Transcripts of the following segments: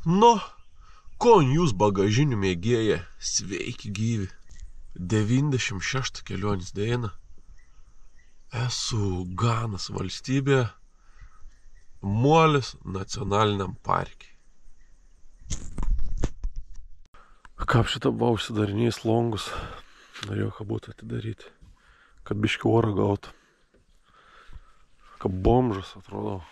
Nu, kon jūs bagažinių mėgėja, sveiki gyvi. 96 kelionės diena. Esu Ganos valstybė, Molis nacionaliniam parke. Kaip šitą buvau užsidarinėjęs longus, norėjau ką būtų atidaryti, kad biškį orą gautų. Kaip bomžas atrodo.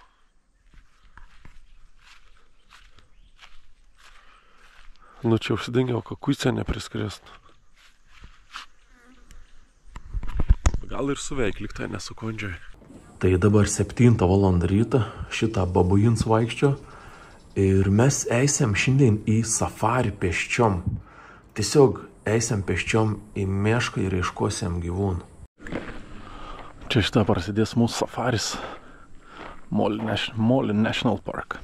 Nu čia užsidengiau, kad kuicę nepriskrėstų. Gal ir suveik, liktai nesukondžiai. Tai dabar 7 val. Ryto, šitą babuins vaikščio. Ir mes eisėm šiandien į safarį pėsčiom. Tiesiog eisėm pėsčiom į mišką ir ieškosėm gyvūnų. Čia šitą prasidės mūsų safaris. Molly National Park.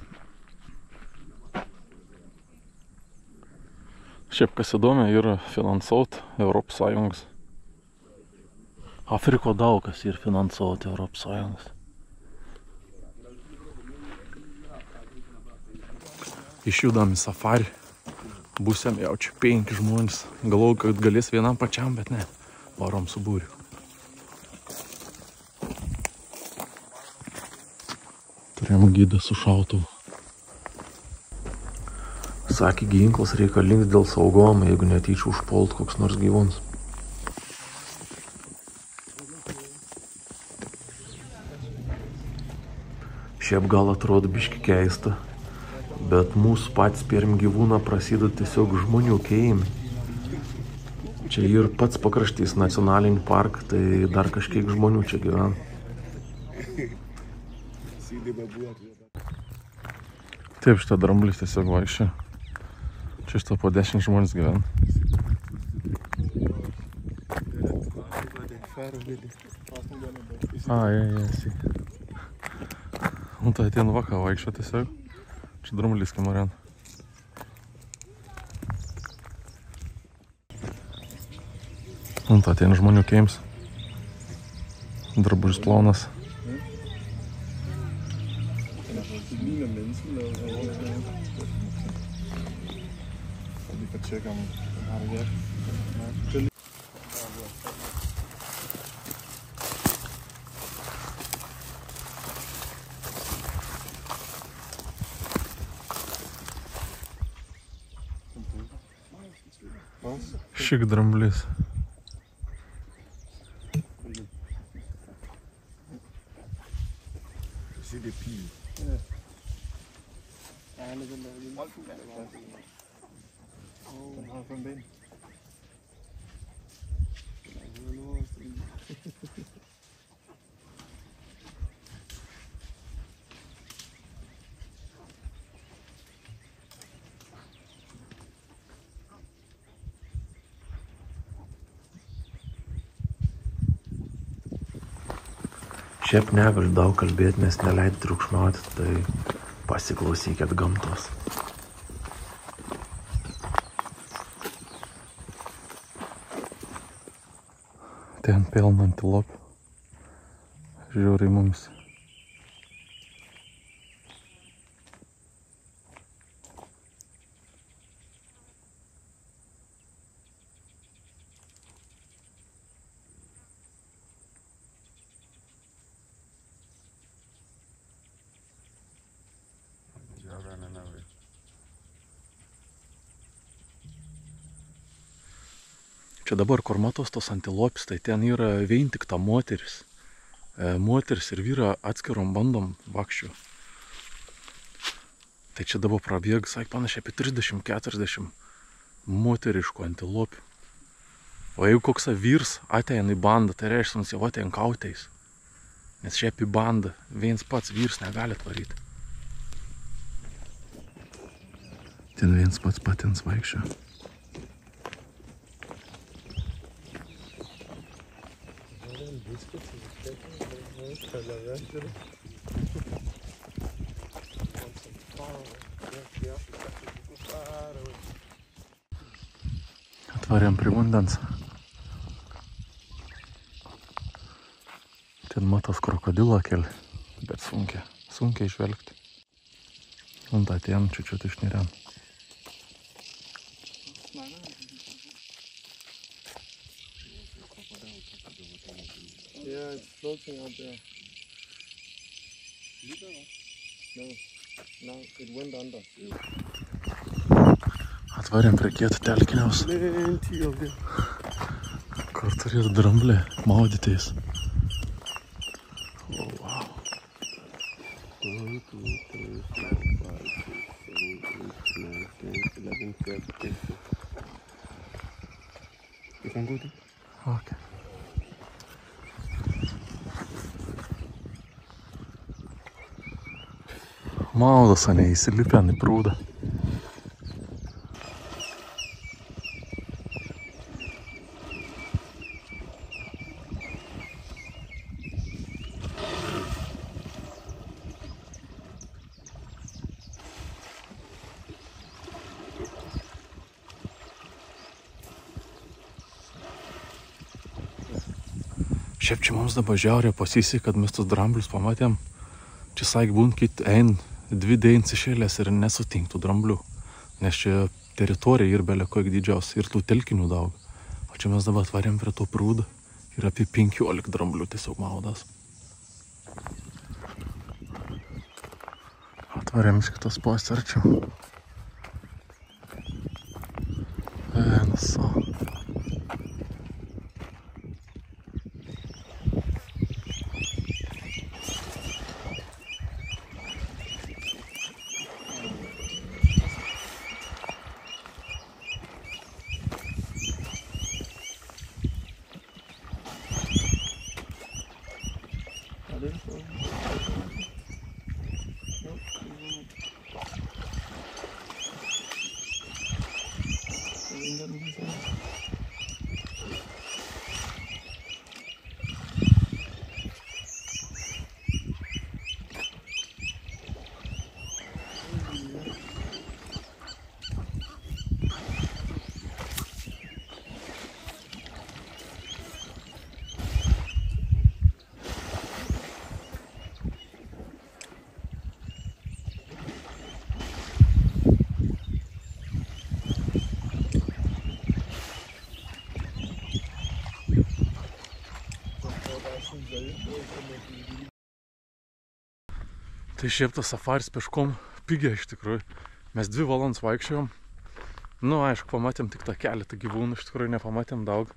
Šiaip kas įdomi, yra finansuot Europos Sąjungos. Afriko daug kas ir finansuot Europos Sąjungos. Išjudam į safarį. Būsėm jau čia 5 žmonės. Galvoju, kad galės vienam pačiam, bet ne. Varom su būriu. Turėjom gydą su šautuvu. Sakė, ginklas reikalingas dėl saugumo, jeigu netyčia užpult koks nors gyvūnas. Šiaip gal atrodo biški keista, bet mūsų patys pirm gyvūną prasideda tiesiog žmonių kėjimai. Čia ir pats pakraštys nacionalinį parką, tai dar kažkiek žmonių čia gyvena. Taip, šitą dramblis tiesiog vaikščia. Čia šitą po 10 žmonės gyvena. Jesi. Nu tai ateina vaką vaikščio tiesiog. Čia dramblis kamarian. Nu tai ateina žmonių keims. Drabužis plonas. Šik dramblis. Šiaip negaliu daug kalbėti, nes neleidžiu triukšmauti, tai pasiklausykit gamtos. Ten pilna antilopių. Žiūri mums. Čia dabar, kur matos tos antilopės, tai ten yra vien tik ta moteris. Moteris ir vyra atskirom bandom vakščių. Tai čia dabar prabėg, sakė, panašiai apie 30-40 moteriškų antilopių. O jeigu koks vyrs ateina į bandą, tai reiškia, jau ateina kauteis. Nes šiaip į bandą viens pats vyrs negali atvaryti. Ten viens pats patins vaikščio. Atvarėm prie vandens. Ten matos krokodilą keli, bet sunkiai žvelgti. Un tą ten čiučiut išniriam. Yeah, it's floating out there. No, no, it went under. Atvarėm prie kieto telkiniaus. Plenty of them. Kartu ir dramblė maudytis. Oh, wow. 1, 2, 3, 4, 5, 6, 7, 8, 9, 10, 11, 12, 13. You can go there. Okay. Maudas, ane, įsilipę į prūdą. Šiaip čia mums dabar žiauriai pasisė, kad mes tos dramblius pamatėm. Čia saik būn, kit ein 2 dienas išėlės ir nesutinktų dramblių. Nes čia teritorija ir beleko didžiaus ir tų telkinių daug. O čia mes dabar atvarėm prie to prūdą ir apie 15 dramblių tiesiog maudas. Atvarėm iš kitos pusės arčiau. Vienas. Tai šiaip tas safaris peškom pigia iš tikrųjų. Mes 2 valandas vaikščiojom. Nu, aišku, pamatėm tik tą keletą gyvūnų, iš tikrųjų nepamatėm daug.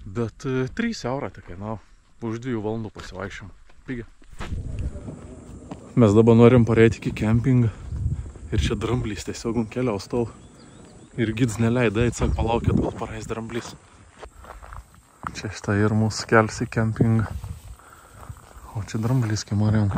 Bet 3 eurą tik kainavo. Už 2 valandų pasivaikščiojom. Pigia. Mes dabar norim pareiti iki kempingą. Ir čia dramblys tiesiog keliaus tol. Ir gids neleida, sak palaukėt, gal pareis dramblys. Čia štai ir mūsų kels į kempingą. O čia dramblys, kai marėm.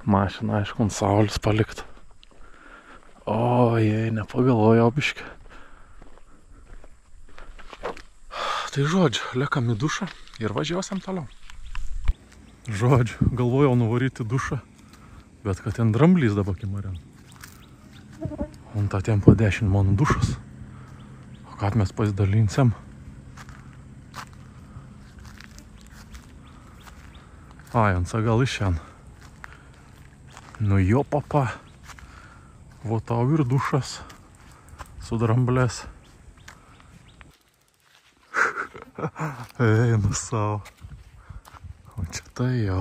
Mašiną, aišku, ant saulės palikt. O, jei, nepagalvojo biškį. Tai žodžiu, liekam į dušą ir važiuosim toliau. Žodžiu, galvojau nuvaryti dušą, bet kad ten dramblys dabar kimarėm. Un tą ten po 10 mano dušas. O kad mes pasidalinsim. Ai, ant gal iš šiandien. Nu jo, papa. Vo tau ir dušas su dramblės. Eina savo. O čia tai jo.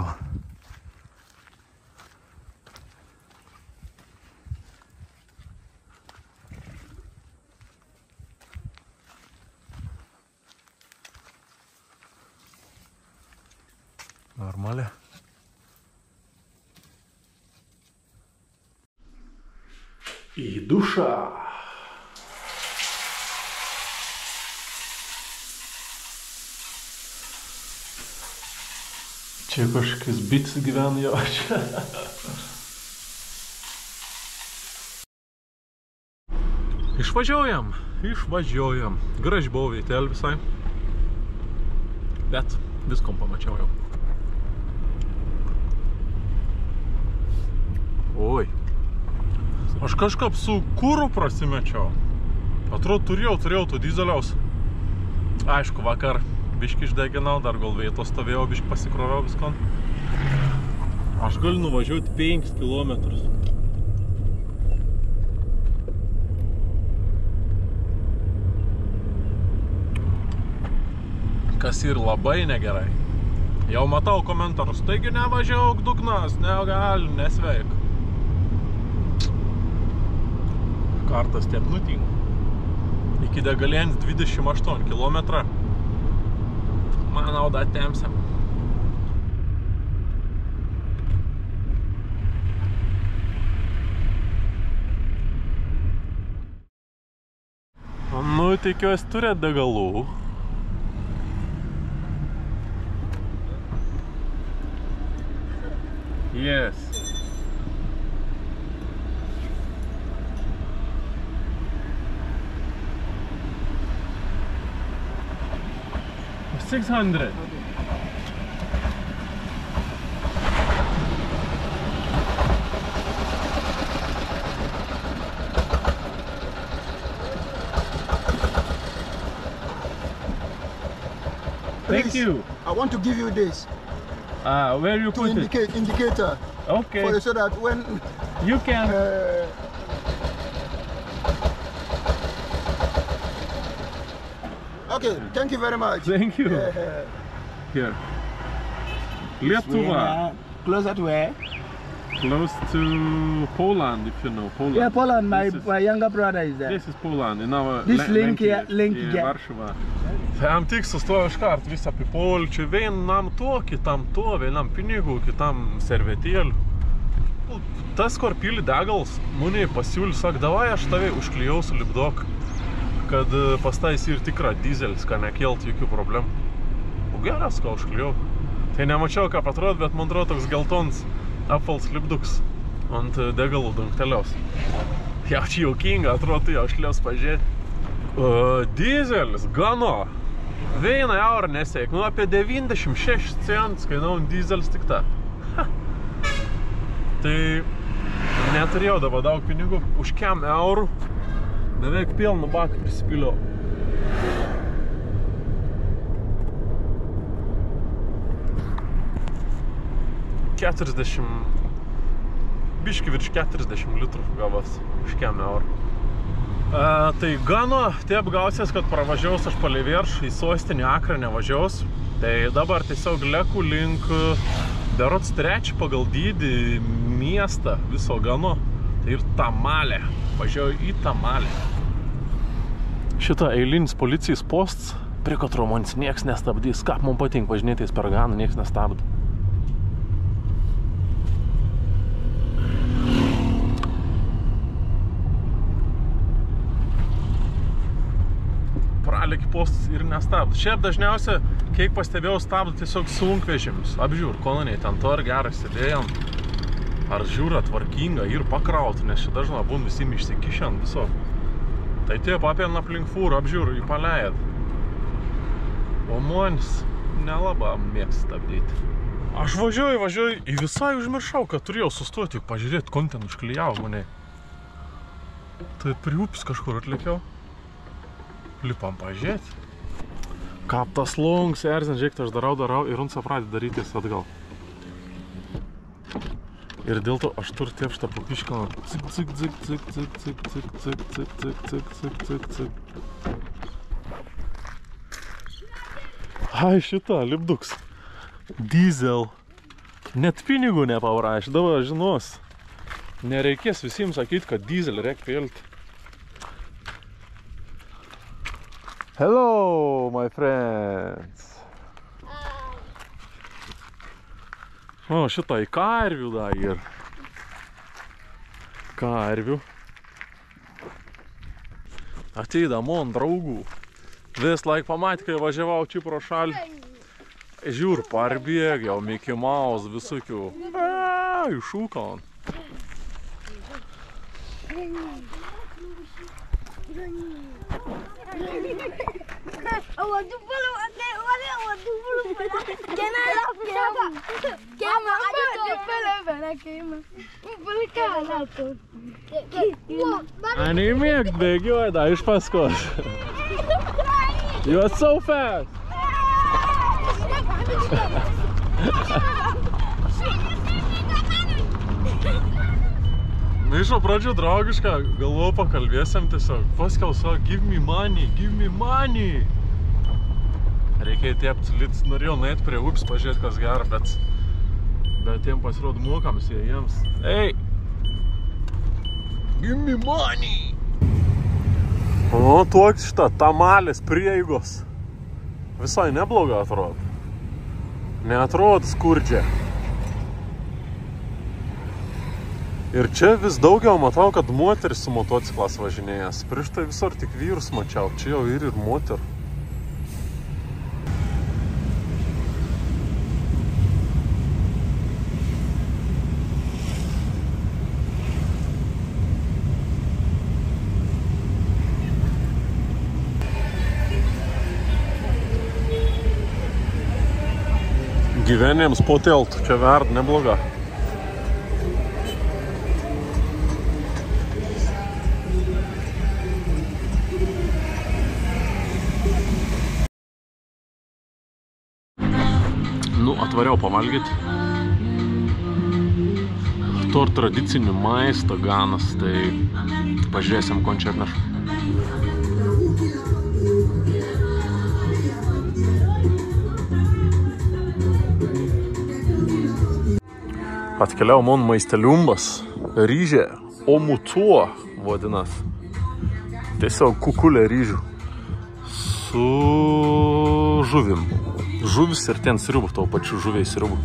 Normaliai. Į dušą. Čia kažkas bitis gyvena jo čia. Išvažiuojam. Graži buvo vietelė visai. Bet viskom pamačiau jau. Oi. Aš kažkaip su kūru prasimečiau. Atrodo, turėjau to dizeliaus. Aišku, vakar biškį išdeginau, dar gal vietos stovėjau, biškį pasikroviau viskon. Aš galiu nuvažiuoti 5 kilometrus. Kas ir labai negerai. Jau matau komentarus, taigi nevažiauk dugnas, negali, nesveik. Kartas taip nutinka. Iki degalėnės 28 km. Manau, dar temsiam. Nu, tikiuosi turėt degalų. Yes. $600. Thank you. I want to give you this. Where you put it? Indicator. Okay. So that when you can. Okay, thank you very much. Thank you. Here. Lietuva. Closer to where? Close to Poland, if you know Poland. Yeah, Poland. My younger brother is there. This is Poland. In our This link here. Varšuva. Jam tik sustojo iškart visą apipolį. Čia vienam to, kitam to, vienam pinigų, kitam servetėlių. Tas, kur pili degals, mane pasiūlė, sak, davai aš tave užklijau su lipdok, kad pastais ir tikra dizelis, kad nekelt jokių problemų. O geras, ką užklijau. Tai nemačiau, ką atrodo, bet man atrodo toks geltons apvals lipduks ant degalų dangteliaus. Jau čia jaukinga, atrodo, jau šliaus pažiūrėti. Dizelis, gano. 1 eurą neseik, nu apie 96 centus kainau dizelis tik ta. Tai neturėjau dabar daug pinigų, už kem eurų beveik pilną baką prisipiliau. Biški virš 40 litrų gavas už kem eurų. Tai gano, taip gausies, kad pravažiaus aš palei viršų, į sostinį Akrą nevažiaus. Tai dabar tiesiog leku link berods 3 pagal dydį miestą viso gano. Tai ir Tamalė. Važiuoju į Tamalę. Šitą eilinis policijos posts, prie katro manis nieks nestabdys. Kaip man patinka važinėtis per ganą, nieks nestabdo. Pralėki postas ir nestabdo. Šiaip dažniausia, kiek pastebėjau, stabdo tiesiog sunkvežimis. Apžiūr, koloniai ten to ar gerai sėdėjom. Ar žiūra tvarkinga ir pakrauti, nes čia dažnai būn visi išsikišę viso. Tai tie papėlina aplink fūrą, apžiūr, į paleid. O monis nelaba mėgsta stabdyti. Aš važiuoju, į visai užmiršau, kad turėjau sustoti, pažiūrėti, kon ten užklijau mane. Tai priupis kažkur atlikiau. Lipam pažiūrėti. Kap tas lungs, erzint, žiūrėk, aš darau ir unsa pradė darytis atgal. Ir dėl to aš turiu tėpštą papišką. Cik, cik, cik, cik, cik, cik, cik, cik, cik, cik, cik, cik, cik, cik. Ai, šitą, lipduks. Diesel. Net pinigų nepaprašė, dabar žinos. Nereikės visiems sakyti, kad diesel reikia pilti. Hello, my friends. O, šitą į karvių dar ir. Karvių. Ateida mon draugų. Vis laik pamatė, kai važiavau čia pro šalį. Žiūr, parbėg, jau Mickey Mouse visokių. Iššūkon. Ani mėgt bėgiuoja iš paskos. You are so fast. Na iš pradžių draugišką, galvoju pakalbėsim tiesiog. Paskiau savo, give me money, give me money. Reikia įtėpti lids, norėjau nueit prie ups, pažiūrėti kas gera, bet jiem pasirodo mokams jiems. Hey! Give me money! O, toks šitą tamalės prieigos. Visai nebloga atrodo. Neatrodo skurdžiai. Ir čia vis daugiau matau, kad moteris su motociklas važinėjas. Prieš tai visur tik vyrus mačiau, čia jau ir moterų. Gyvenėms po teltu, čia verd nebloga. Nu, atvariau pavalgyti. To tradicinių maisto ganas, tai pažiūrėsim, ko čia atneša. Atkeliau mon maisteliumbas, ryžė, omutuo vadinas. Tiesiog kukulė ryžių su žuvim. Žuvis ir ten sriubų, tau pačių žuviai sriubų.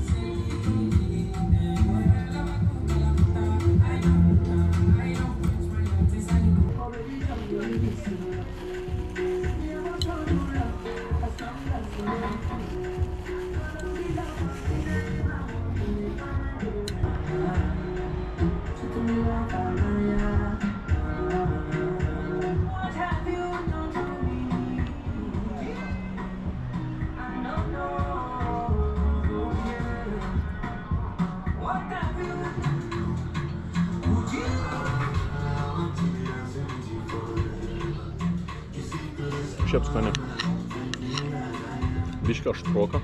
Šiaip skani. Biškio aštroka.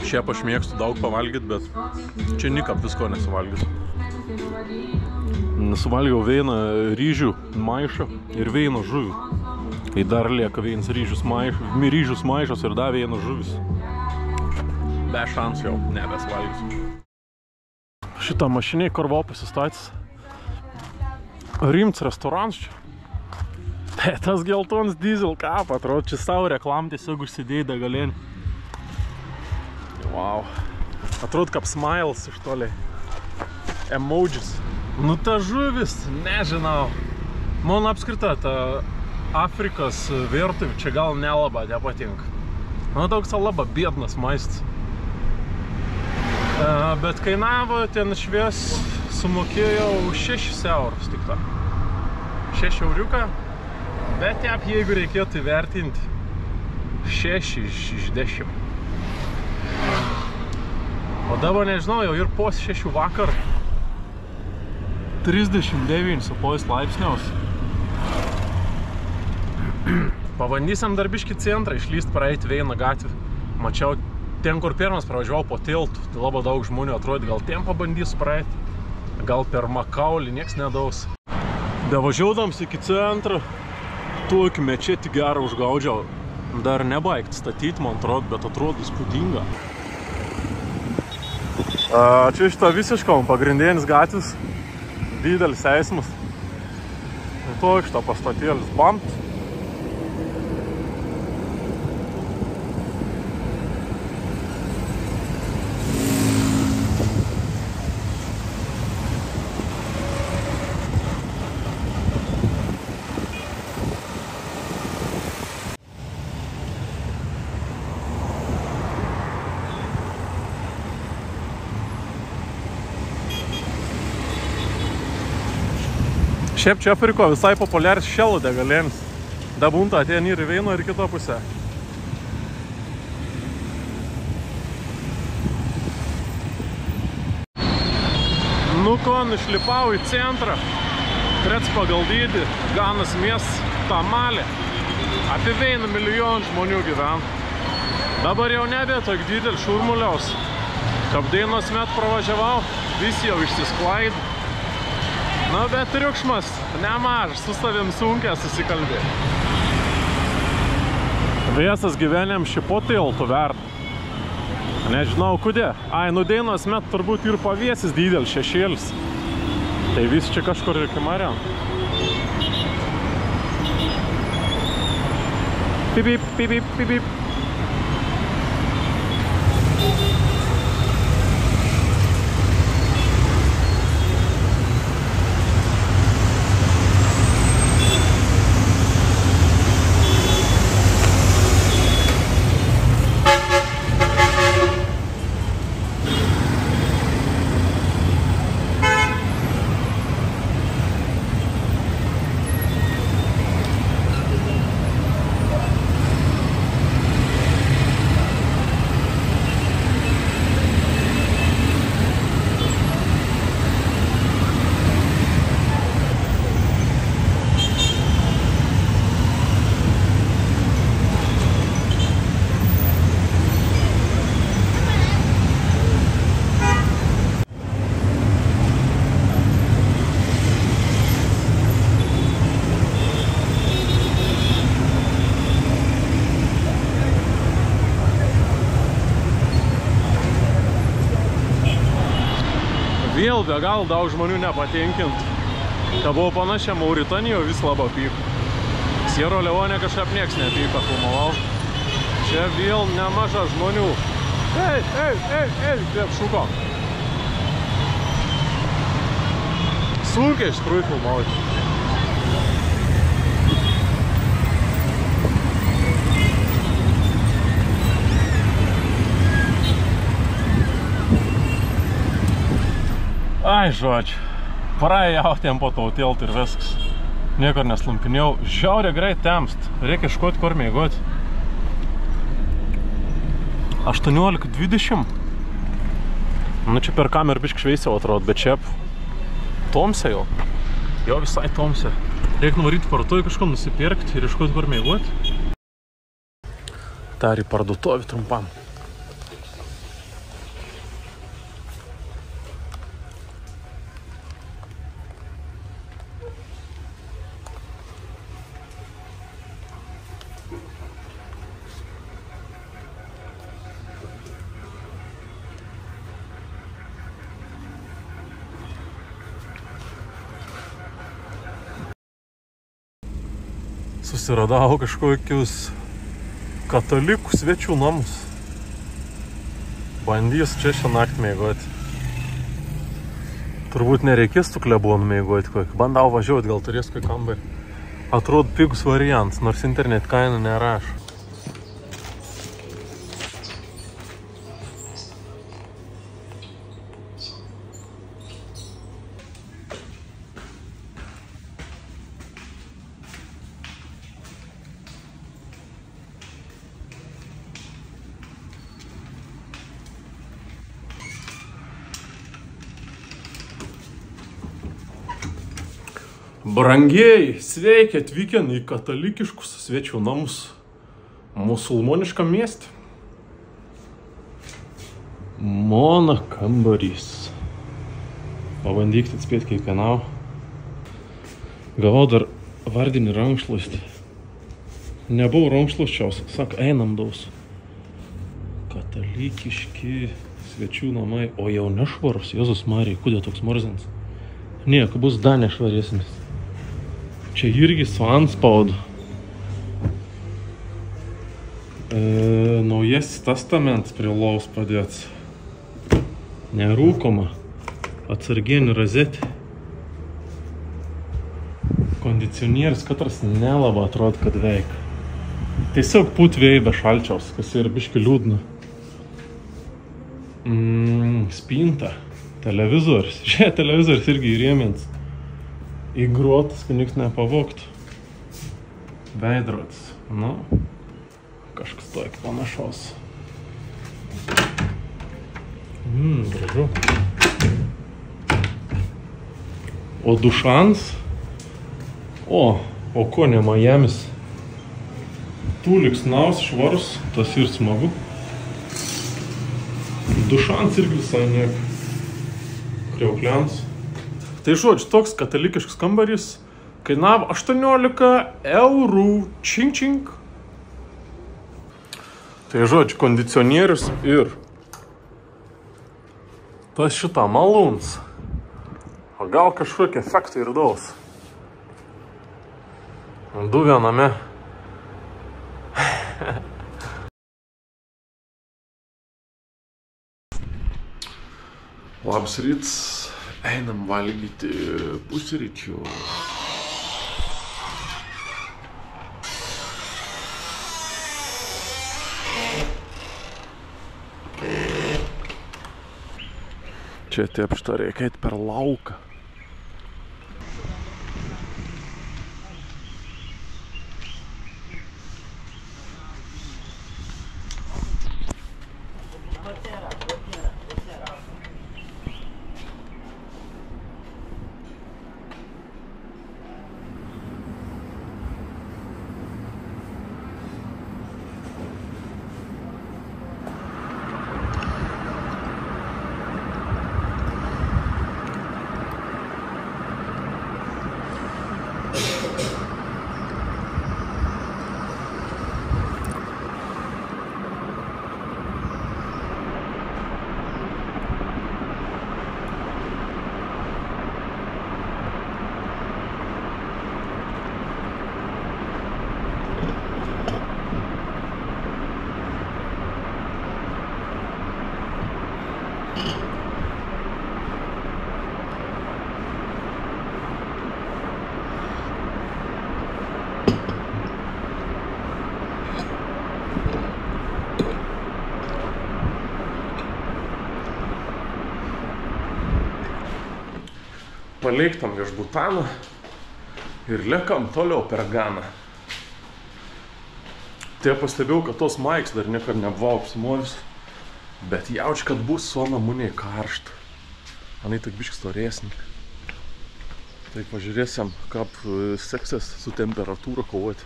Šiaip aš mėgstu daug pavalgyti, bet čia nikap visko nesuvalgys. Suvalgiau vieną ryžių maišą ir vieną žuvį. Kai dar lieka vienas ryžius maišas ir dar vienas žuvis. Be šans jau nebesvalgysiu. Šitą mašinį karvau pasistatys. Rimts restoranas čia. Tas geltons diesel kap, atrodo, čia savo reklam tiesiog užsidėjai degalinį. Wow. Atrodo, kaip smiles iš toliai. Emojis. Nu ta žuvis, nežinau. Man apskrita, ta Afrikos virtuvė čia gal nelabai nepatinka. Man toks labai biednas maistas. Bet kainavo ten švies, sumokėjau 6 eurus tik tą. 6 euriuką, bet jep, jeigu reikėtų vertinti 6 iš 10. O dabar nežinau, jau ir po 6 vakar 39,5 laipsniaus. Pabandysim darbiškį centrą, išlyst praeiti Veino gatvį. Mačiau, ten, kur pirmas pravažiavau po tiltų, tai labai daug žmonių atrodė, gal ten pabandysiu praeiti. Gal per Makaulį, nieks nedaus. Bevažiaudams iki centro, tokį mečetį gerą užgaudžiau. Dar nebaigt statyti, man atrodo, bet atrodo įspūdinga. Čia šitą visiškom pagrindinis gatvis, didelis eismas. Toks šitą pastatėlis BAMT. Šiaip čia Afriko visai populiaris Shell degalėlis. Dabunta atėjo ir į Veino ir kitą pusę. Nu ko, išlipau į centrą. Trets pagal dydį, Ganos miestas, Tamalė. Apie 1 milijoną žmonių gyvena. Dabar jau nebe toks didelis šurmuliaus. Kapdienos met pravažiavau, visi jau išsisklaidė. Na, bet triukšmas nemažas, su savim sunkia susikalbėti. Visas gyvenėm šį po tiltų verda. Nežinau, kodėl. Ai, nu Deinos met turbūt ir paviesis didelis šešėlis. Tai vis čia kažkur ir kimarėm. Pip, pip, pip, pip, pip. Vėl be gal daug žmonių nepatenkint. Kai buvo panašia Mauritanijoje, vis labai pyko. Sierra Leone kažkaip nieks nepyko, filmavau. Čia vėl nemaža žmonių. Ei, kaip šuko. Sunkiai iš tikrųjų filmauti. Ai, žodžiu, praėjau ten po tau tiltą ir viskas. Niekur neslampinėjau. Žiaurė greit temst. Reikia iškoti, kur mėgoti. 18:20. Nu, čia per kamerą biškį šveisiau atrodo, bet čia tomse jau. Jo visai tomse. Reikia nuvaryti parduotuvį kažko nusipirkti ir iškoti, kur mėgoti. Dar į parduotuvį trumpam. Susiradau kažkokius katalikų svečių namus. Bandys čia šią naktį mėgoti. Turbūt nereikės tų klebonų mėgoti kokį. Bandau važiuoti, gal turės kokį kambarį. Atrodo pigus variantas, nors internet kaina nerašo. Brangieji, sveiki atvykę į katalikiškus svečių namus musulmoniškam mieste. Mona kambarys. Pabandykite atspėti, kiek kainavo. Gavau dar vardinį rankšluostį. Nebuvau rankšluosčiaus, sak, einam daus. Katalikiški svečių namai, o jau nešvarus, Jėzus Marija, kodėl toks morzins? Niek, bus dar nešvaresnis. Čia irgi su antspaudu. Naujasis testamentas prie lovos padėts. Nerūkoma. Atsargienį rozetį. Kondicionierius katras nelabai atrodo, kad veikia. Tiesiog putvėjai be šalčiaus, kas yra biški liūdna. Spinta. Televizorius. Žiūrėk, televizorius irgi įrėmins. Įgruotas, kad niks nepavogtų. Veidrodis. Nu, kažkas toik panašaus. Gražu. O dušans? O ko ne Miamis? Tūliks naus švarus, tas ir smagu. Dušans irgi visai niek. Kriauklians. Tai žodžiu, toks katalikiškas kambarys kainavo 18 eurų. Čink, čink. Tai žodžiu, kondicionierius ir tas šitą malūns. O gal kažkokie efektai ir daus. Du viename. Labas ryts. Einam valgyti pusryčių. Čia tepšto reikia eit per lauką. Paleiktam viešbutaną ir lekam toliau per Ganą. Tai pastebėjau, kad tos maiks dar niekad nebuvau apsimovis, bet jauč, kad bus su namuniai karšta. Anai tak biški storesnį. Tai pažiūrėsim, kaip seksis su temperatūra kovoti.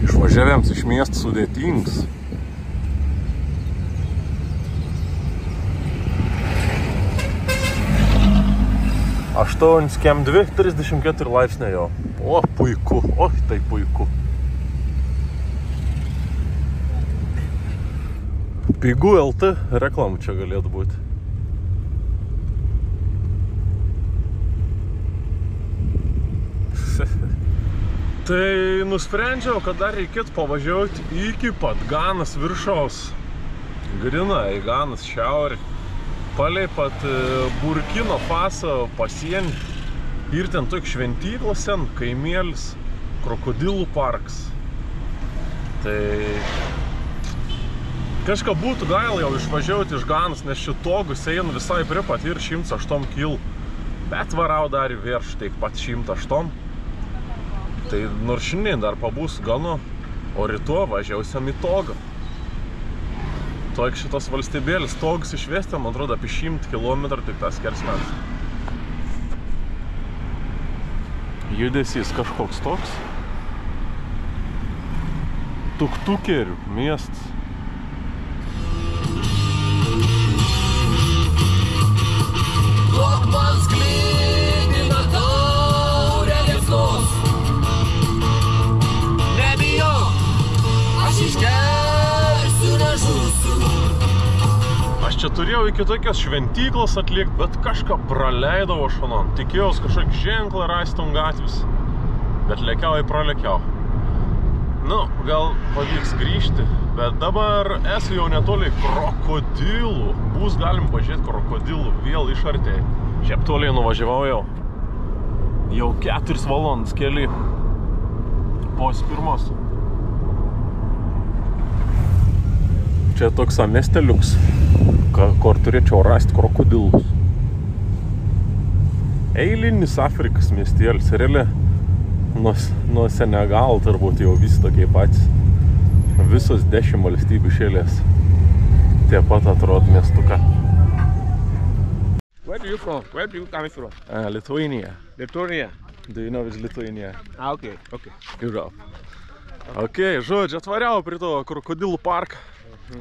Išvažiavėms iš miestų sudėtingas. 8,2, 34 laipsniai jo. O, puiku, o, tai puiku. Pigų LT reklamų čia galėtų būti. Tai nusprendžiau, kad dar reikėtų pavažiuoti iki pat Ganos viršaus. Grinai, Ganos šiaurė. Palei pat Burkino Faso pasienį. Ir ten toks šventyklas ten, kaimėlis, krokodilų parks. Tai kažką būtų gaila jau išvažiuoti iš Ganos, nes šitogus eina visai prie pat ir 108 kil. Bet varau dar į virš, taip pat 108. Tai nors šiandien dar pabūs Gano, o rytoj važiausiam į Togą. Toik šitos valstybėlis toks išvesti, man atrodo, apie 100 kilometrų tik tas skersmens. Judesys kažkoks toks. Tuktukerių miestas. Man sklidina taurė liepsnos. Nebijok, aš išgersiu, nežūsiu. Aš čia turėjau iki tokios šventyklos atlikti, bet kažką praleidau šonon. Tikėjaus kažkokį ženklą rasti ant gatvės, bet lėkiau pralekiau. Nu, gal pavyks grįžti, bet dabar esu jau netoli krokodilų. Bus galim pažiūrėti krokodilų vėl išartėjai. Šiaip toliai nuvažiavau jau 4 valandas keli po pirmos. Čia toks miesteliuks, kur turėčiau rasti krokodilus. Eilinis Afrikos miestėlis, realiai nuo Senegal turbūt jau visi tokie patys. Visos 10 valstybių šėlės. Tie pat atrodo miestuką. Where do you from? Where do you coming from? Lithuania. Lithuania. Do you know which Lithuania? Okay. Europe. Ok, žodžiu, atvariau prie to krokodilų parką.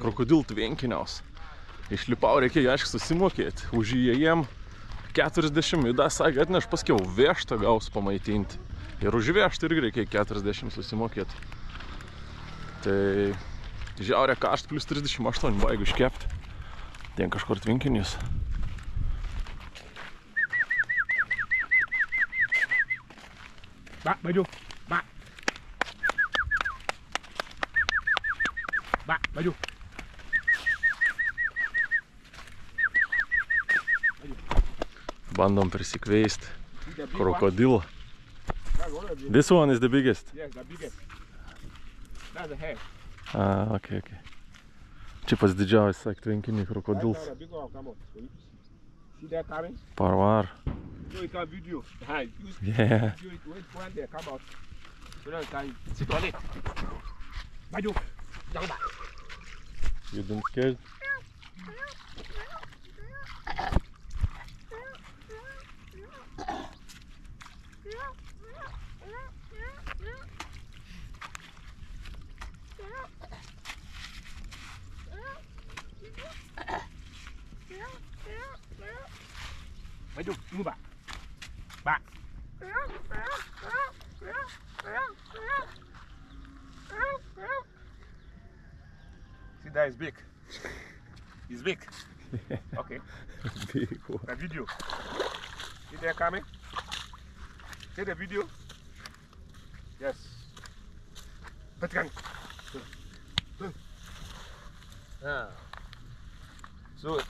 Krokodilų tvenkiniaus. Išlipau, reikėjo aišku susimokėti. Už įėjim 40. Ida sakė, atneš paskiau vežtą gaus pamaitinti. Ir už vežtą irgi reikėjo 40 susimokėti. Tai žiaurė kašt plus 38 baigu iškepti. Ten kažkur tvenkinys. Ba, baju. Ba. Ba, baju. Bandom prisikveisti krokodilą. This one is the biggest? Yes, the biggest. That's the head. Okay. Čia pas didžiausias, sak, tvenkinį krokodils. That's the big one come out. See that coming? Parvar. So you can video. Yeah. Wait when they come out. So that you can sit on it. Baju. Down back. You don't scared? Baju, move back. Back. See, that is big. It's big. Okay. Big one. The video. See there coming? See the video? Yes. Patkan. So,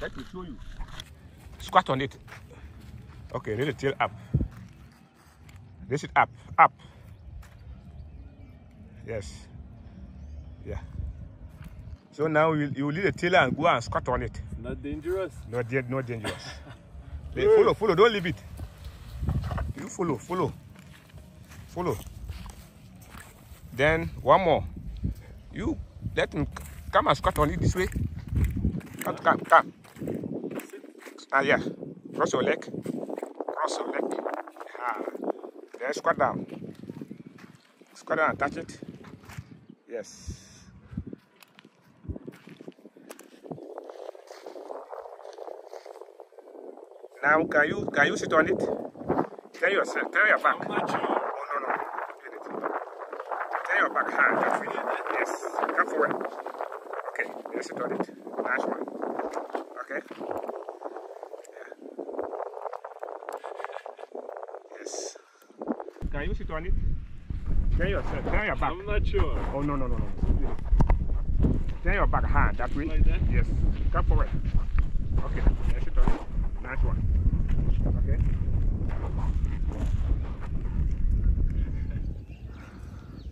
let me show you. Squat on it. Okay, let the tail up. This is up, up. Yes. Yeah. So now you leave the tail and go and squat on it. Not dangerous? Not dangerous. Follow, don't leave it. You follow. Then one more. You let him come and squat on it this way. Come. Yeah. Cross your leg. Then squat down. And touch it. Yes. Now can you sit on it? Turn your back. I'm not sure. Oh no. Turn your back hand. That's it. Yes. Come forward. Okay. Then sit on it. Nice one. Okay. Yes. Can you sit on it? Turn your back. I'm not sure. Oh no. Turn your back hand that way. Like that? Yes. Come forward. Okay. Then sit on it. Nice one. Okay.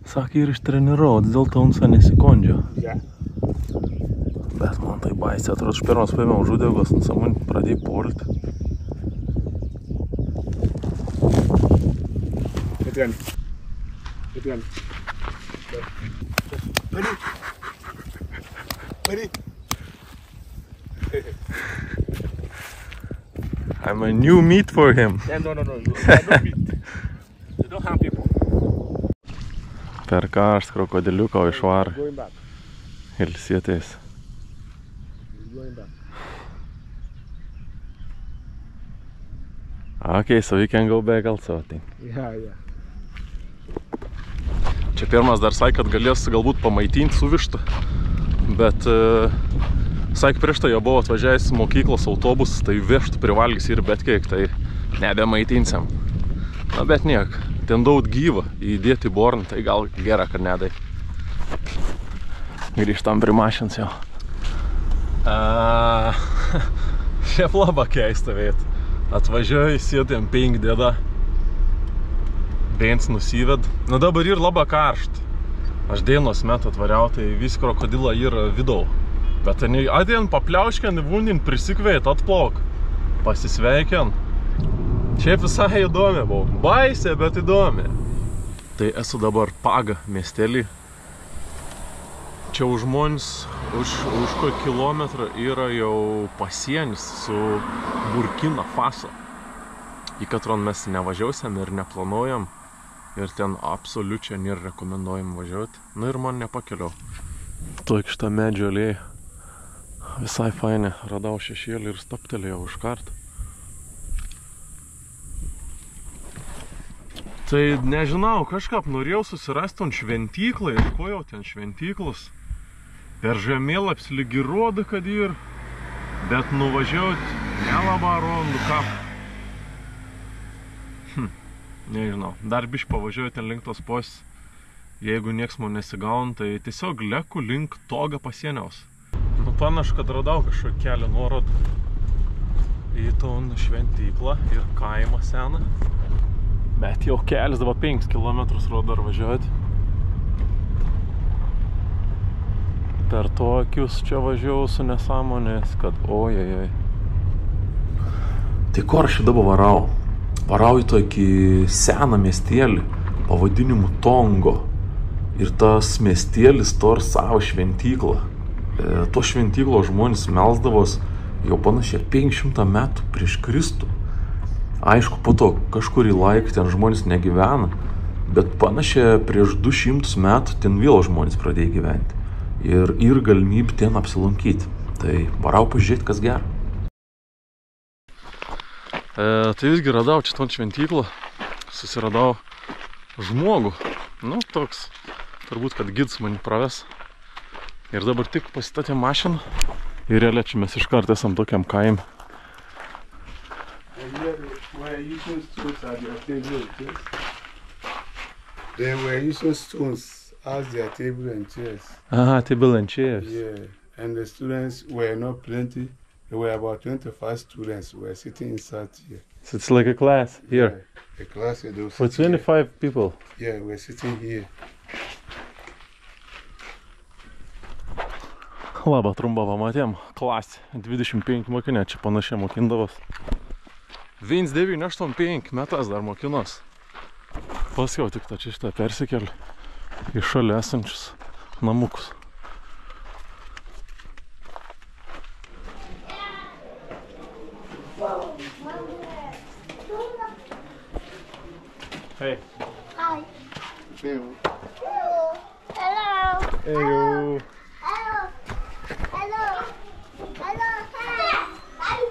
Sakė ir ištreniruot, dėl to unsa nesikondžio. Yeah. Bet man tai baisė, atrodo, aš pirmas paėmiau žudegos, unsa man pradėjai polti. Ready? I'm a new meat for him. Yeah, no. I don't meet. They don't harm people. Per karštą krokodiliuką išvarą. Going back. Ilsėtis. Going back. Okay, so we can go back also, I think. Yeah. Čia pirmas dar sakė, kad galės galbūt pamaitinti su višta, bet sakė, prieš tai jo buvo atvažiavęs mokyklos autobus, tai vištų privalgys ir bet kiek, tai nebemaitinsiam. Na, bet niek, ten daug gyva, įdėti born, tai gal gera, kad nedai. Grįžtam prie mašins jau. Šiaip labai keista vėt. Atvažiuoju, sėdėm 5 dėda. Bens nusived. Na dabar ir labai karšt. Aš dienos metu atvariau, tai vis krokodilą yra vidau. Bet atėjant papliauškiant, vūnin prisikveit, atplauk. Pasisveikiant. Šiaip visai įdomi buvo. Baisė, bet įdomi. Tai esu dabar Paga miestelį. Čia už žmonės, už kokį kilometrą yra jau pasienis su Burkina Faso. Į katron mes nevažiausiam ir neplanuojam. Ir ten absoliučiai nėra rekomenduojam važiuoti. Nu ir man nepakeliau. Tokia šitą medžio alėją. Visai fainė. Radau šešėlį ir staptelėjau už kartą. Tai nežinau, kažkaip norėjau susirasti ant šventyklą. Ieškojau ten šventyklos. Per žemėlaps lygi rodo, kad ir. Bet nuvažiuoti nelabai randu ką. Nežinau, dar biškį pavažiuoju ten link tos pos. Jeigu nieks man nesigaun, tai tiesiog leku link toga pasieniaus. Nu, panašu, kad radau kažkokį kelią nuorodą į ton šventyklą ir kaimą seną. Bet jau kelias dabar 5 kilometrus rodo dar važiuoti. Per tokius čia važiavau su nesąmonės, kad ojajai. Tai kur aš dabar varau? Varau į tokį seną miestelį pavadinimu Tongo. Ir tas miestelis turi savo šventyklą. To šventyklo žmonės melsdavos jau panašiai 500 metų prieš Kristų. Aišku, po to kažkurį laiką ten žmonės negyvena, bet panašiai prieš 200 metų ten vėl žmonės pradėjo gyventi. Ir galimybė ten apsilankyti. Tai varau pažiūrėti, kas gera. Tai visgi radau čia ton šventyklą, susiradau žmogų, nu toks, turbūt, kad gids mane praves. Ir dabar tik pasistatė mašiną ir realiai čia mes iškart esam tokiam kaime. They were using stones as their table and chairs. Aha, table and chairs. Yeah, and the students were not plenty. There were about 25 students who were sitting inside here. So it's like a class here. Yeah, a class here. For 25 people. Yeah, we're sitting here. Labą trumpą pamatėm. Klasė. 25 mokinė čia panašiai mokindavos. 1985 metas dar mokinos. Paskiau tik čia šitą persikėlį į šalia esančius namukus. Hey. Hi. Hey. Hello. Hello. Hello. Hello. Hello. Hello. Hi.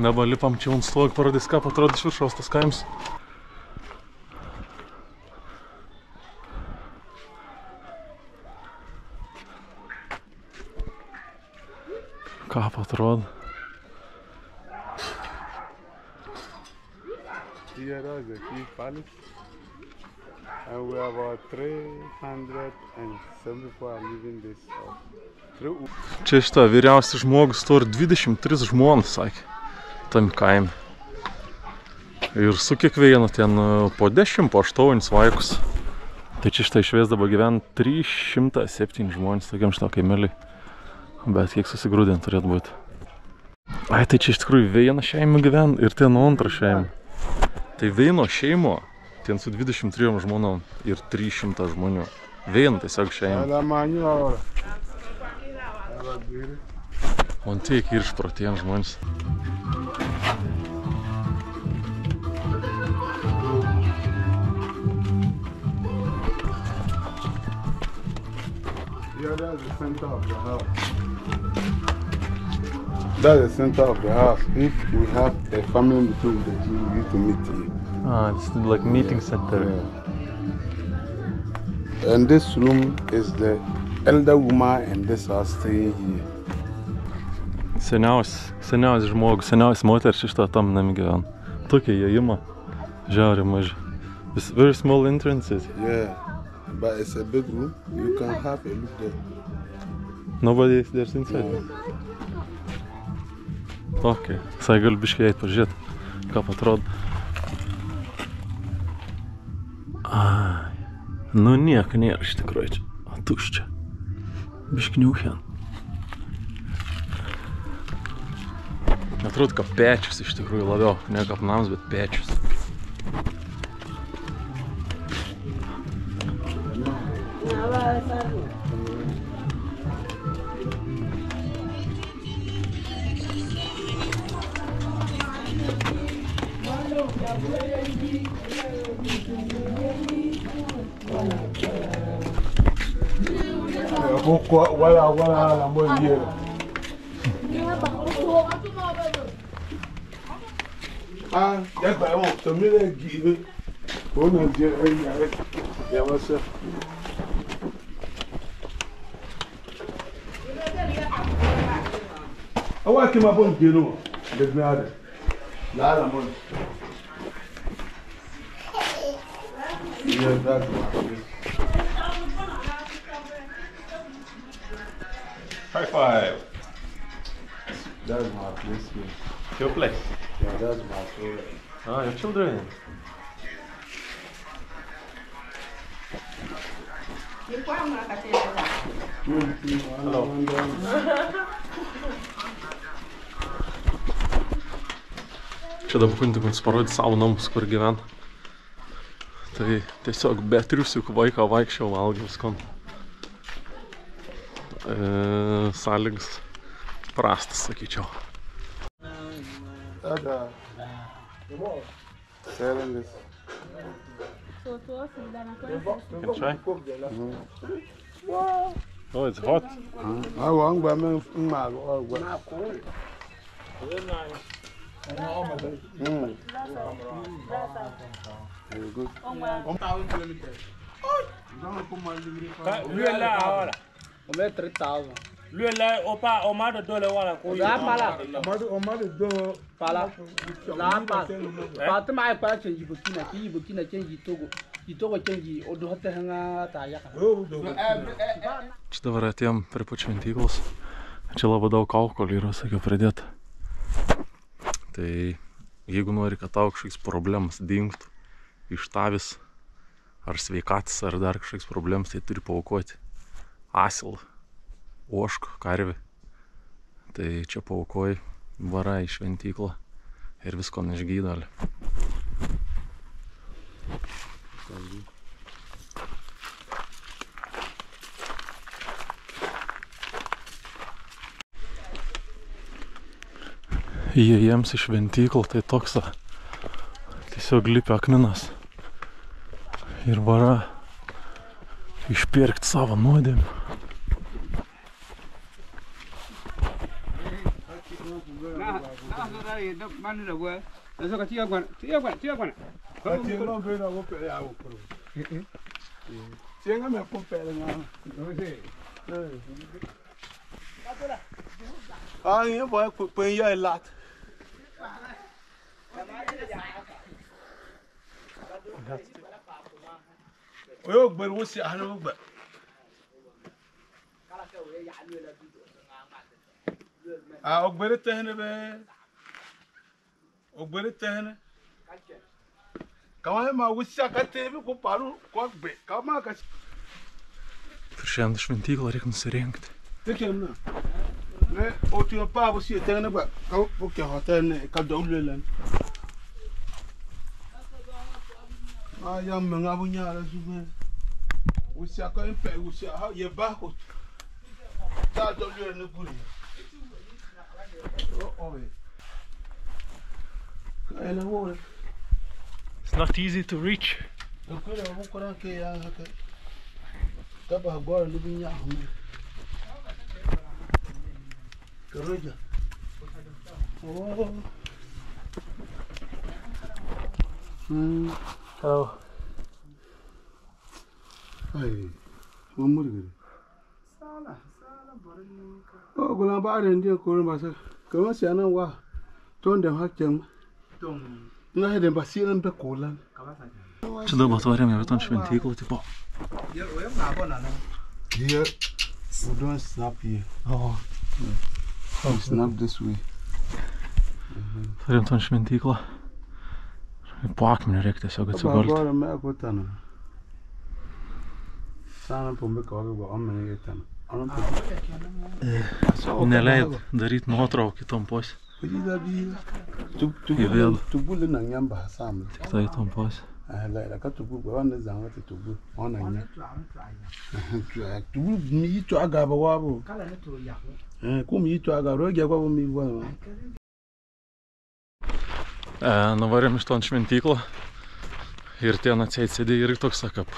Dabar lipam čia ant stogų, parodys, ką atrodys viršaus tas kaims. Ką atrodo? Here are the key palace. And we are about 300 and some people are living this house. Čia šitą vyriausias žmogus turi 23 žmonas, sakė, tam kaime. Ir su kiekvienu ten po 10, po 8 vaikus. Tai čia šitą išvės dabar gyvena 307 žmonės, tokiam šitą kaimelį. Bet kiek susigrūdint turėtų būti. Ai, tai čia iš tikrųjų viena šeima gyvena ir ten antra šeima. Tai vieno šeimo, ten su 23 žmonom ir 300 žmonių. Viena tiesiog šeima. Man tiek ir išprotiems žmonės. Yeah, that's the center of the house. That's the center of the house. If we have a family meeting that you need to meet here. It's like meeting center. Yeah. And this room is the elder woman in this house staying here. Seniausias žmogus, seniausias moteris iš to tam nami gyvena. Tokie įėjimą, žiauriai maži. It's very small entrances. Yeah, but it's a big room. You can have a look there. Nobody is there inside. Okay, visai galiu biškai eit pažiūrėt, ką atrodo. Nu nieko nėra iš tikrųjų čia. Tuščia. Biškniuchen. Atrodo, kaip pečius iš tikrųjų labiau. Ne kaip nams, bet pečius. Voilà, la bonne hier. Ah, il y a pas bon, ça me l'a guidé. On a dit, il y a ça. Ah ouais, qui m'a bon guidé, le gnade. Là, la bonne. Yeah, that's my place. High five. That's my place here. Your place? Yeah, that's my place. Your children. Hello. Čia dabar kuntikus parodyti savo namus, kur gyvena. Tai tiesiog be triusiukų vaiką vaikščiau valgiau skon. Sąlygas prastas, sakyčiau. Tada. Selling this. Can try? Oh, it's hot. I want to make my very good. Lui est là, voilà. On met 3000. Lui est là, on m'a de $2 voilà. Là, pas là. On m'a de $2 pas là. Là, pas. Pas de mal, pas change Burkina change Togo. Togo change Odohate hanga tayaka. Čia dabar atėjom prie pačių šventyklos. Čia labai daug alkoholio yra, sakiau, pridėta. Tai jeigu nori, kad tau kažkoks problemas dingtų iš tavis, ar sveikatas, ar dar kažkoks problemas, tai turi paaukoti asilą, ožką, karvį. Tai čia paaukoji, varai į šventyklą ir visko neišgydali. Įėjams į šventyklą, tai toks tiesiog lipia akmenas ir vara išpirkti savo nuodėmę. Eu gbero wosi ahlo gba. Ah, ogbere tehne be. Ogbere tehne. Kama ma wosi akate be ko paru ko gbe. Kama ka. Šiandien šventyklą reikia nusirinkti. Tekemna. Ne, o tu pa wosi tehne ba. Ka po ke hotel ne ka donglelan. Ah, ya menga bunya la sume. Wosi akon pe wosi ha ye ba ko. Ta donglelan ne guri. It's not easy to reach. Hello. Hey, one more good. Oh, go on by and dear Coromasa. Come on, Siana, wa. Don't them hack them. No, I had them Basil and Pecola. Czy do otworem w tą świętiku, tipo. Here, we don't snap here. O, We snap this way. otworem tą świętiku. Po akmeniu reikia tiesiog atsigulti. Dabar mes ko ten. Seną pamiko, arba omenį ten. Neleid daryti nuotraukų kitom pusėm. Tu buli na nyamba sam. Tik tai tom pusėm. La ka tu buli wana zanga tu buli ona nya. Tu buli mi to aga ba wabo. Ko mi to aga ro gya ko mi wa. Nuvarėm iš ton šventyklą ir ten atseit sėdė ir toks, kaip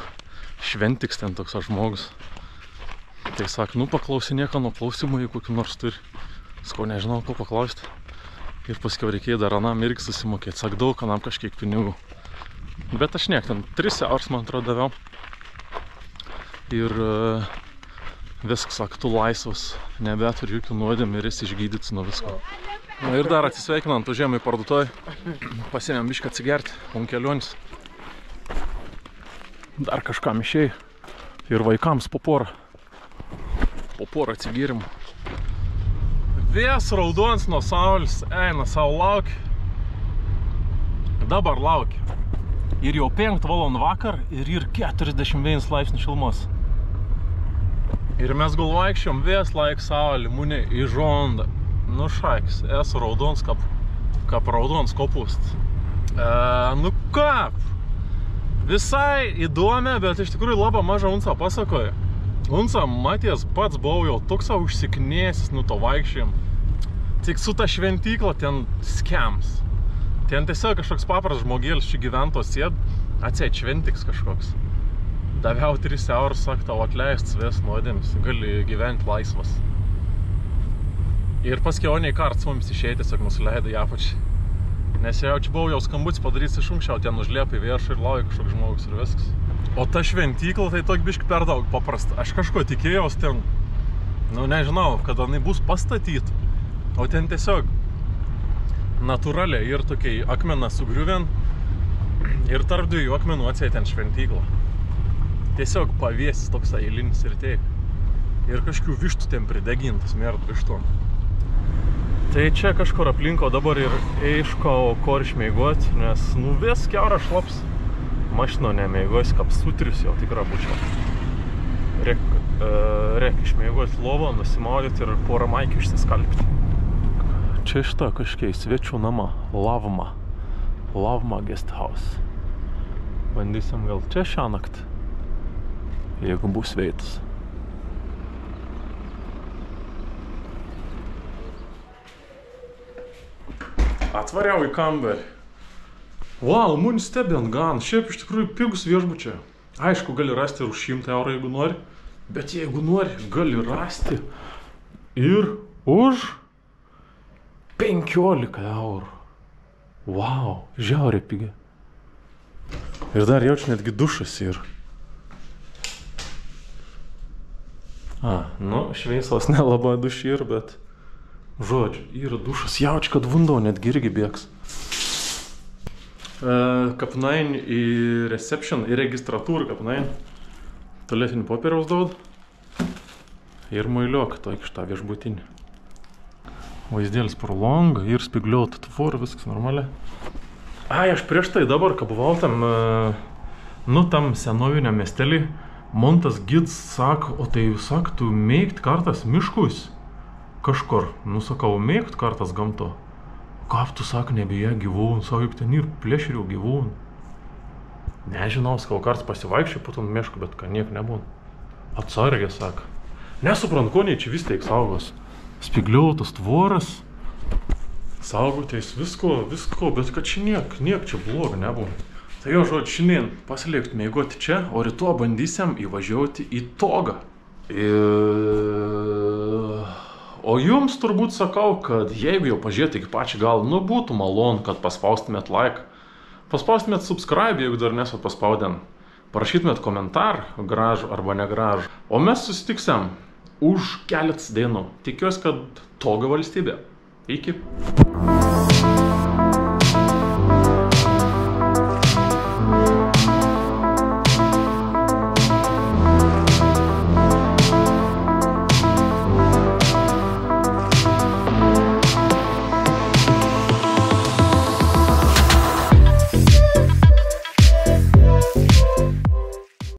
šventiks ten toks žmogus. Tai sak, nu paklausinėk, nuo klausimų, jeigu kokių nors turi. Sakau, nežinau, ko paklausti. Ir paskiau reikėjo dar anam irgi susimokėti. Sak, daug, anam kažkiek pinigų. Bet aš niek, ten 3 eurus, man atrodo, daviau. Ir viskas, sak, tu laisvas, nebeturi jokių nuodėmių ir esi išgydytas nuo visko. Na ir dar atsisveikinant, užėjom į parduotuvę, pasiėmėm bišką atsigerti, kelionis. Dar kažkam išėjai ir vaikams po porą atsigyrimų. Vėjas raudons nuo saulės, eina savo laukia. Dabar laukia. Ir jau 5 valandų vakar ir 41 laipsnių šilumos. Ir mes gal vaikščiom, vėjas laik saulė, mune į žondą. Nu šaikis, esu raudons, kaip raudons kopust. Nu kaip? Visai įdomi, bet iš tikrųjų labai mažą unsą pasakoju. Unsą matės pats buvau jau toks užsiknėsis, nu to vaikščiam. Tik su ta šventykla ten skems. Ten tiesiog kažkoks papras žmogėlis čia gyvento sėd, atseit šventiks kažkoks. Daviau 3 eurus, sak, tau atleist svės nuodėmis, gali gyventi laisvas. Ir paskiau nei karts mums išėjai, tiesiog nusileido į apačią. Nes jau čia buvau jau skambutis padaryti iš anksčiau, ten užliepė į viršų ir laukia kažkoks žmogus ir viskas. O ta šventykla tai tokia biškį per daug paprasta. Aš kažko tikėjaus ten, nu nežinau, kada jinai bus pastatyta. O ten tiesiog natūraliai ir tokiai akmeną sugriuvien ir tarp 2 akmenų atseit ten šventyklą. Tiesiog pavėsis toks eilinis ir teik. Ir kažkių vištų ten pridegintas, mėrt vištom. Tai čia kažkur aplinko dabar ir eiško kur išmeigot, nes nu vis kiaura šlaps. Mašino nemeigos, kaip sutrius jau tikra būčiau. Reik išmeigot lovą, nusimaudyti ir porą maikių išsiskalbti. Čia šita kažkiai svečių nama, Lavma guest house. Bandysim gal čia šią naktį, jeigu bus veitas. Atvariau į kambarį. Wow, mūnį stebint gan. Šiaip iš tikrųjų pigus viešbučiai. Aišku, gali rasti ir už 100 eurų, jeigu nori. Bet jeigu nori, gali rasti ir už 15 eurų. Wow, žiauriai pigiai. Ir dar jaučiu netgi dušas ir. Nu, šveisos nelabai duši ir, bet žodžiu, yra dušas. Jaučiu, kad vundau netgi irgi bėgs. Kapnain į reception, į registratūrą kapnain. Tualetinį popieriaus daud. Ir muiliok, tokį šitą viešbutinį. Vaizdėlis pro langą ir spigliuotą tvorą, viskas normaliai. Aš prieš tai dabar, kai buvau tam, tam senoviniam miestelį, man tas gids sako, o tai sak, tu mėgt kartas miškus kažkur. Nu sakau, mėgt kartas gamto. Kaip tu sak, nebija gyvūnų, sako, juk ten ir plėšrių gyvūnų. Nežinau, sakau, kartas pasivaikščiai po tom mišku, bet ką niek nebūna. Atsargė, sako. Nesuprant, ko nei čia vis teik saugos. Spigliuotas tvoras, saugotės visko, bet kad čia niek čia blogo nebūna. Tai jo žodžiu, šiandien pasilikti mėgoti čia, o rytoj bandysim įvažiuoti į Togą. O jums turbūt sakau, kad jeigu jau pažiūrėti iki pačią gal, nu būtų malonu, kad paspaustumėt like, paspaustumėt subscribe, jeigu dar nesat paspaudę, parašytumėt komentarą, gražų arba negražų. O mes susitiksim už keletas dienų. Tikiuosi, kad Toga valstybė. Iki.